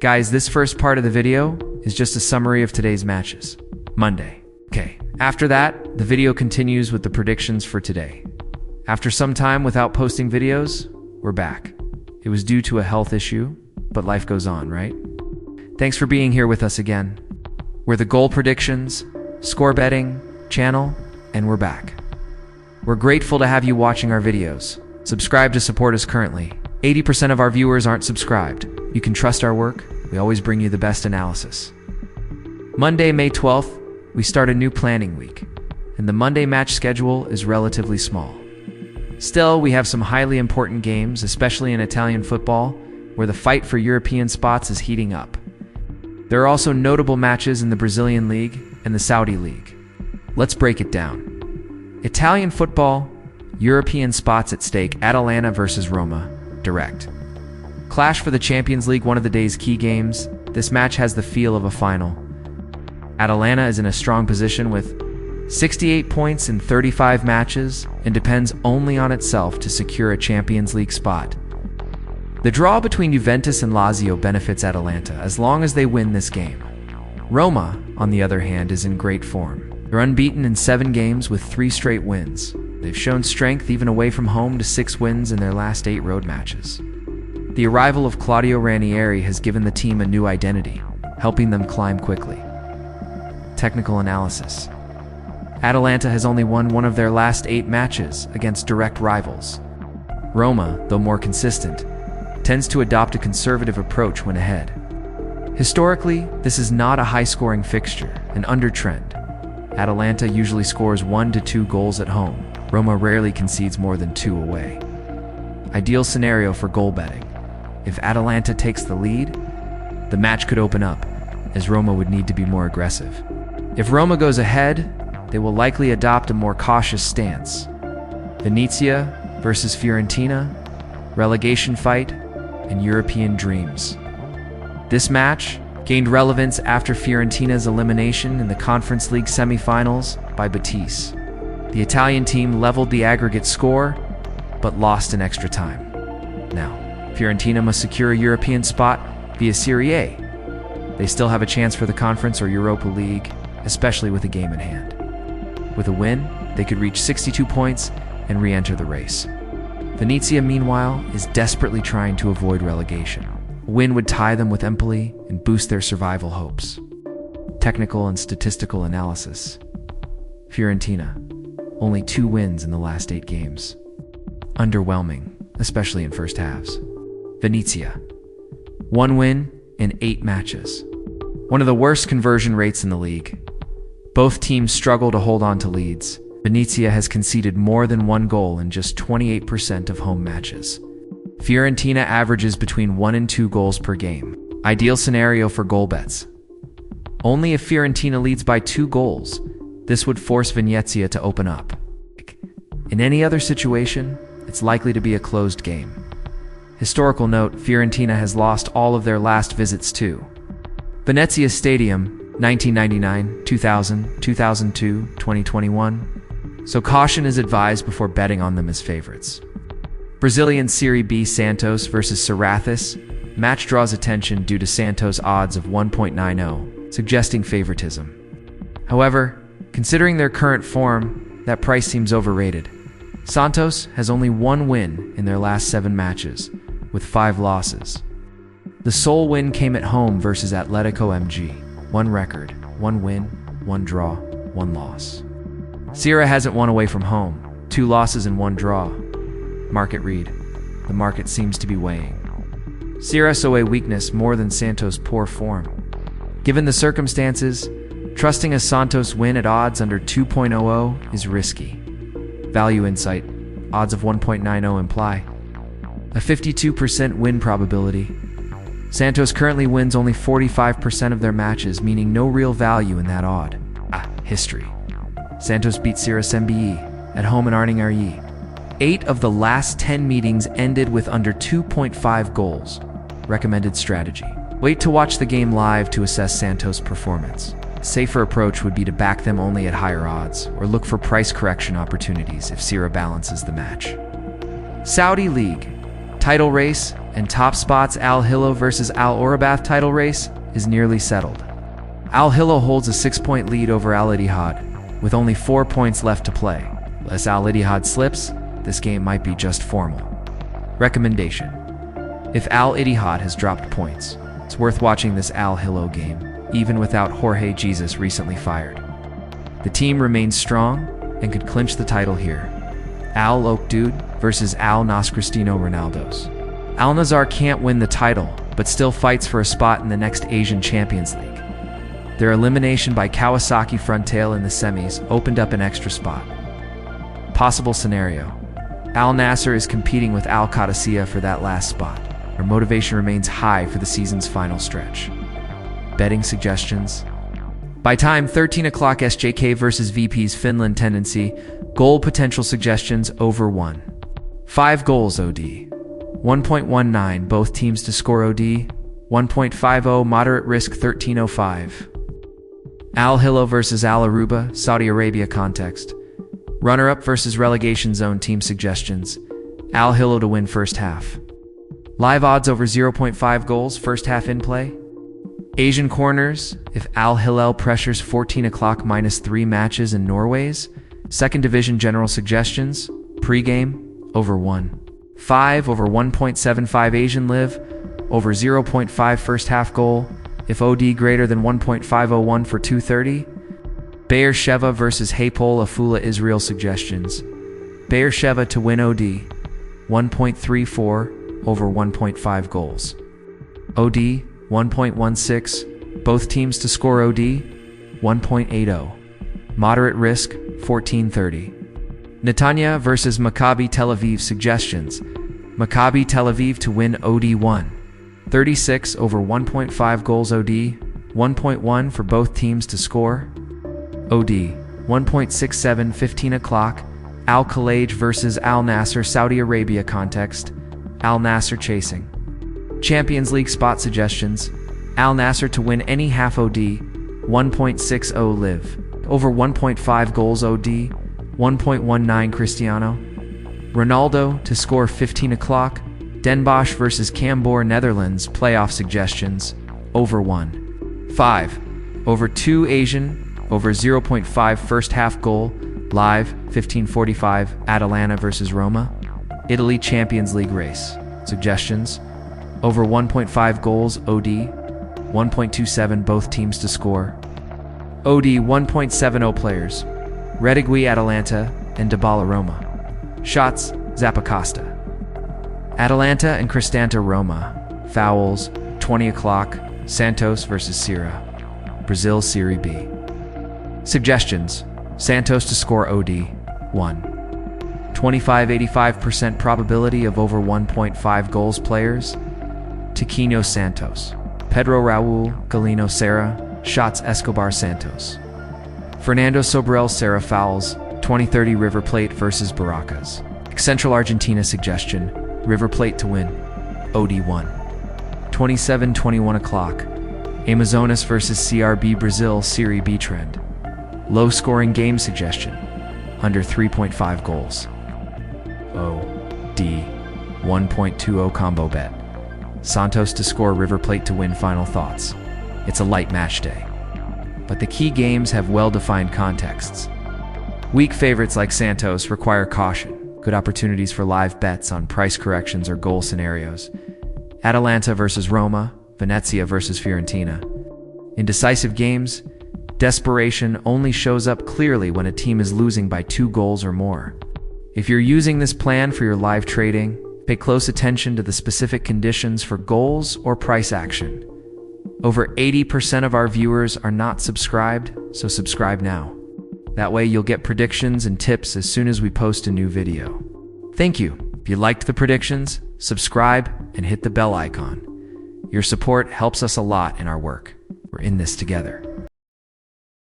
Guys, this first part of the video is just a summary of today's matches. Monday. Okay, after that, the video continues with the predictions for today. After some time without posting videos, we're back. It was due to a health issue, but life goes on, right? Thanks for being here with us again. We're the goal predictions, score betting channel, and we're back. We're grateful to have you watching our videos. Subscribe to support us currently. 80% of our viewers aren't subscribed. You can trust our work. We always bring you the best analysis. Monday, May 12th, we start a new planning week, and the Monday match schedule is relatively small. Still, we have some highly important games, especially in Italian football, where the fight for European spots is heating up. There are also notable matches in the Brazilian League and the Saudi League. Let's break it down. Italian football, European spots at stake, Atalanta versus Roma, direct. Clash for the Champions League, one of the day's key games. This match has the feel of a final. Atalanta is in a strong position with 68 points in 35 matches and depends only on itself to secure a Champions League spot. The draw between Juventus and Lazio benefits Atalanta as long as they win this game. Roma, on the other hand, is in great form. They're unbeaten in 7 games with 3 straight wins. They've shown strength even away from home to 6 wins in their last 8 road matches. The arrival of Claudio Ranieri has given the team a new identity, helping them climb quickly. Technical analysis. Atalanta has only won one of their last 8 matches against direct rivals. Roma, though more consistent, tends to adopt a conservative approach when ahead. Historically, this is not a high-scoring fixture, an under-trend. Atalanta usually scores 1 to 2 goals at home. Roma rarely concedes more than 2 away. Ideal scenario for goal betting. If Atalanta takes the lead, the match could open up, as Roma would need to be more aggressive. If Roma goes ahead, they will likely adopt a more cautious stance. Venezia versus Fiorentina, relegation fight, and European dreams. This match gained relevance after Fiorentina's elimination in the Conference League semi-finals by Betis. The Italian team leveled the aggregate score, but lost in extra time. Now, Fiorentina must secure a European spot via Serie A. They still have a chance for the Conference or Europa League, especially with a game in hand. With a win, they could reach 62 points and re-enter the race. Venezia, meanwhile, is desperately trying to avoid relegation. A win would tie them with Empoli and boost their survival hopes. Technical and statistical analysis. Fiorentina, only 2 wins in the last 8 games. Underwhelming, especially in first halves. Venezia, 1 win in 8 matches. One of the worst conversion rates in the league. Both teams struggle to hold on to leads. Venezia has conceded more than 1 goal in just 28% of home matches. Fiorentina averages between 1 and 2 goals per game. Ideal scenario for goal bets. Only if Fiorentina leads by 2 goals, this would force Venezia to open up. In any other situation, it's likely to be a closed game. Historical note, Fiorentina has lost all of their last visits to Venezia Stadium, 1999, 2000, 2002, 2021. So caution is advised before betting on them as favorites. Brazilian Serie B, Santos versus Serrathis. Match draws attention due to Santos' odds of 1.90, suggesting favoritism. However, considering their current form, that price seems overrated. Santos has only 1 win in their last 7 matches, with 5 losses. The sole win came at home versus Atletico MG. 1 record, 1 win, 1 draw, 1 loss. Sierra hasn't won away from home, 2 losses and 1 draw. Market read. The market seems to be weighing Sierra saw a weakness more than Santos' poor form. Given the circumstances, trusting a Santos win at odds under 2.00 is risky. Value insight. Odds of 1.90 imply a 52% win probability. Santos currently wins only 45% of their matches, meaning no real value in that odd. History. Santos beat Sierra MBE at home in Arning. 8 of the last 10 meetings ended with under 2.5 goals. Recommended strategy. Wait to watch the game live to assess Santos' performance. A safer approach would be to back them only at higher odds, or look for price correction opportunities if Sierra balances the match. Saudi League. Title race and top spots Al Hilal versus Al Orabath title race is nearly settled. Al Hilal holds a 6-point lead over Al Ittihad, with only 4 points left to play. Unless Al Ittihad slips, this game might be just formal. Recommendation: if Al Ittihad has dropped points, it's worth watching this Al Hilal game, even without Jorge Jesus recently fired. The team remains strong and could clinch the title here. Al Okdud versus Al Nas Cristiano Ronaldo's. Al Nassr can't win the title, but still fights for a spot in the next Asian Champions League. Their elimination by Kawasaki Frontale in the semis opened up an extra spot. Possible scenario: Al Nassr is competing with Al Qadisiyah for that last spot. Our motivation remains high for the season's final stretch. Betting suggestions: by time 13 o'clock, SJK versus VP's Finland tendency. Goal potential suggestions: over 1. 5 goals OD. 1.19 both teams to score OD. 1.50 moderate risk 13.05. Al Hilal versus Al Aruba, Saudi Arabia context. Runner-up versus relegation zone team suggestions: Al Hilal to win first half. Live odds over 0.5 goals first half in play. Asian corners: if Al Hilal pressures 14 o'clock -3 matches in Norway's second division. General suggestions: pre-game over 1.5 over 1.75 Asian live over 0.5 first half goal if OD greater than 1.501 for 230. Be'er Sheva versus Hapoel Afula Israel suggestions: Be'er Sheva to win OD 1.34 over 1.5 goals. OD 1.16 both teams to score OD 1.80 moderate risk 14.30. Netanya versus Maccabi Tel Aviv suggestions: Maccabi Tel Aviv to win OD 1.36 over 1.5 goals. OD 1.1 for both teams to score. OD 1.67 15 o'clock. Al Khalaj versus Al Nassr Saudi Arabia context. Al Nassr chasing. Champions League spot suggestions: Al Nassr to win any half. OD 1.60 live over 1.5 goals. OD 1.19 Cristiano Ronaldo to score 15 o'clock. Den Bosch versus Cambuur Netherlands playoff suggestions: over 1.5 over 2 Asian over 0.5 first half goal. Live 15:45 Atalanta versus Roma Italy Champions League race suggestions: over 1.5 goals. OD 1.27 both teams to score. OD 1.70 players: Redigui Atalanta and Dybala Roma. Shots: Zappacosta. Atalanta and Cristante Roma. Fouls: 20 o'clock Santos versus Sierra Brazil Serie B. Suggestions: Santos to score OD 1.25 probability of over 1.5 goals. Players: Tiquinho Santos, Pedro Raul Galeno Serra. Shots: Escobar Santos. Fernando Sobrel Serra. Fouls: 20:30 River Plate versus Barracas. Central Argentina suggestion: River Plate to win OD 1.27 o'clock Amazonas versus CRB Brazil Serie B trend. Low scoring game suggestion: under 3.5 goals. OD 1.20 combo bet. Santos to score, River Plate to win. Final thoughts: it's a light match day, but the key games have well-defined contexts. Weak favorites like Santos require caution. Good opportunities for live bets on price corrections or goal scenarios. Atalanta versus Roma, Venezia versus Fiorentina. In decisive games, desperation only shows up clearly when a team is losing by 2 goals or more. If you're using this plan for your live trading, pay close attention to the specific conditions for goals or price action. Over 80% of our viewers are not subscribed, so subscribe now. That way you'll get predictions and tips as soon as we post a new video. Thank you. If you liked the predictions, subscribe and hit the bell icon. Your support helps us a lot in our work. We're in this together.